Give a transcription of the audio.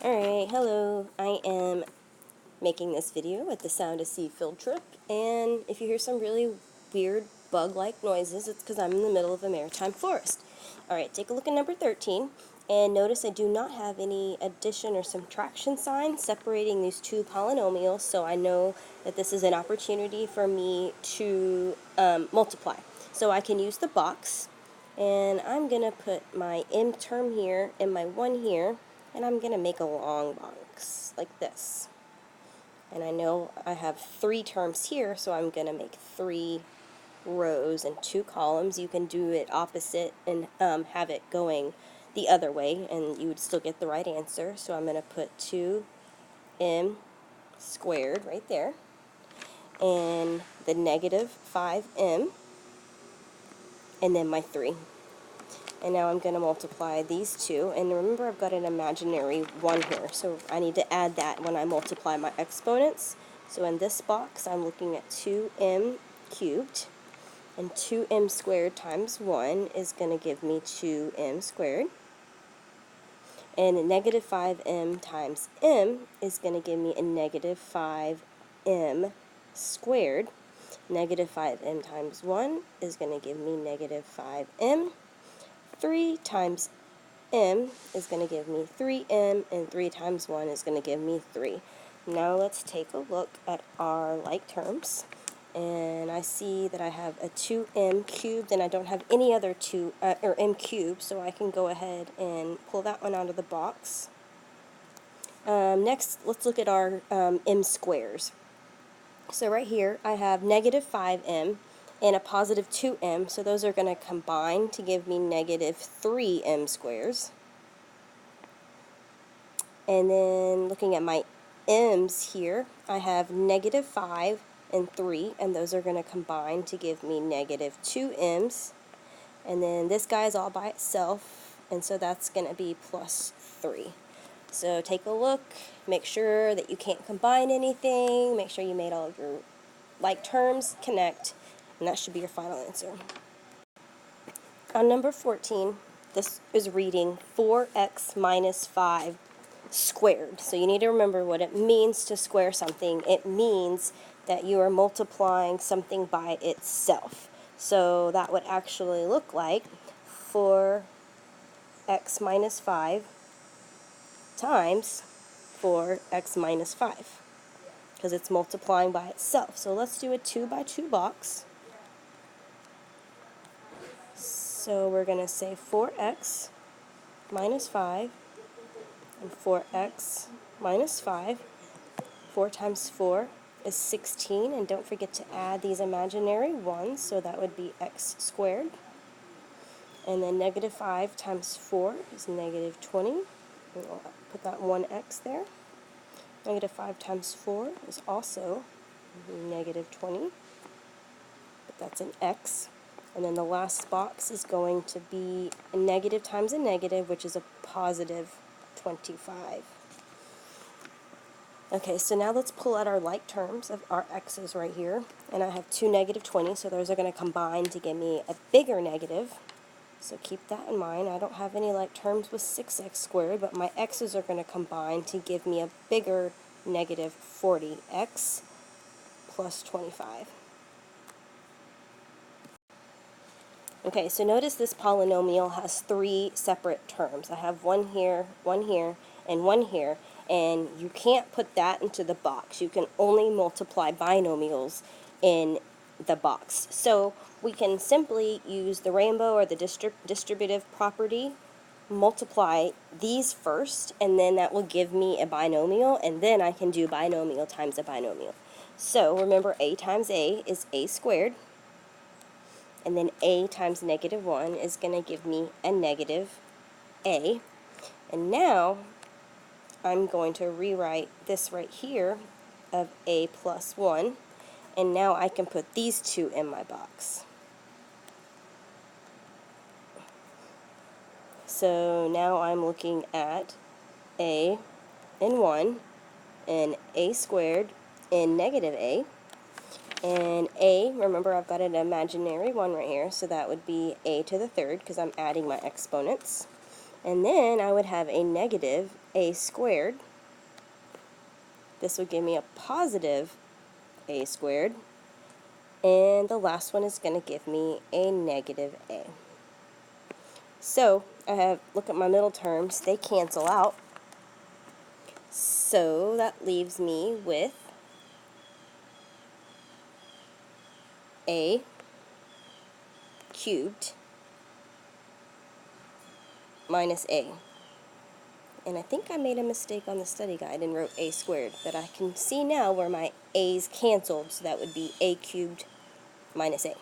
Alright, hello. I am making this video at the Sound Asea field trip, and if you hear some really weird bug-like noises, it's because I'm in the middle of a maritime forest. Alright, take a look at number 13, and notice I do not have any addition or subtraction signs separating these two polynomials, so I know that this is an opportunity for me to multiply. So I can use the box, and I'm going to put my m term here and my 1 here, and I'm going to make a long box like this. And I know I have 3 terms here, so I'm going to make 3 rows and 2 columns. You can do it opposite and have it going the other way, and you would still get the right answer. So I'm going to put 2m squared right there, and the negative 5m, and then my 3. And now I'm going to multiply these two, and remember I've got an imaginary 1 here, so I need to add that when I multiply my exponents. So in this box I'm looking at 2m cubed, and 2m squared times 1 is going to give me 2m squared, and negative 5m times m is going to give me a negative 5m squared. Negative 5m times 1 is going to give me negative 5m. 3 times m is going to give me 3m, and 3 times 1 is going to give me 3. Now let's take a look at our like terms, and I see that I have a 2m cubed, and I don't have any other m cubed, so I can go ahead and pull that one out of the box. Next, let's look at our m squares. So right here I have negative 5m and a positive 2m, so those are going to combine to give me negative 3m squares. And then looking at my m's here, I have negative 5 and 3, and those are going to combine to give me negative 2m's. And then this guy is all by itself, and so that's going to be plus 3. So take a look, make sure that you can't combine anything, make sure you made all of your like terms connect, and that should be your final answer. On number 14, this is reading 4x minus 5 squared. So you need to remember what it means to square something. It means that you are multiplying something by itself. So that would actually look like 4x minus 5 times 4x minus 5, because it's multiplying by itself. So let's do a 2 by 2 box. So we're going to say 4x minus 5 and 4x minus 5. 4 times 4 is 16, and don't forget to add these imaginary ones, so that would be x squared. And then negative 5 times 4 is negative 20. And we'll put that 1x there. Negative 5 times 4 is also negative 20, but that's an x. And then the last box is going to be a negative times a negative, which is a positive 25. Okay, so now let's pull out our like terms of our x's right here. And I have 2 negative 20, so those are going to combine to give me a bigger negative. So keep that in mind. I don't have any like terms with 6x squared, but my x's are going to combine to give me a bigger negative 40x plus 25. Okay, so notice this polynomial has 3 separate terms. I have 1 here, and 1 here, and you can't put that into the box. You can only multiply binomials in the box. So we can simply use the rainbow or the distributive property, multiply these first, and then that will give me a binomial, and then I can do binomial times a binomial. So remember, a times a is a squared, and then a times negative 1 is going to give me a negative a. And now I'm going to rewrite this right here of a plus 1, and now I can put these two in my box. So now I'm looking at a and 1 and a squared and negative a. And a, remember I've got an imaginary 1 right here, so that would be a to the third because I'm adding my exponents. And then I would have a negative a squared. This would give me a positive a squared. And the last one is going to give me a negative a. So look at my middle terms, they cancel out. So that leaves me with a cubed minus a. And I think I made a mistake on the study guide and wrote a squared, but I can see now where my a's canceled, so that would be a cubed minus a.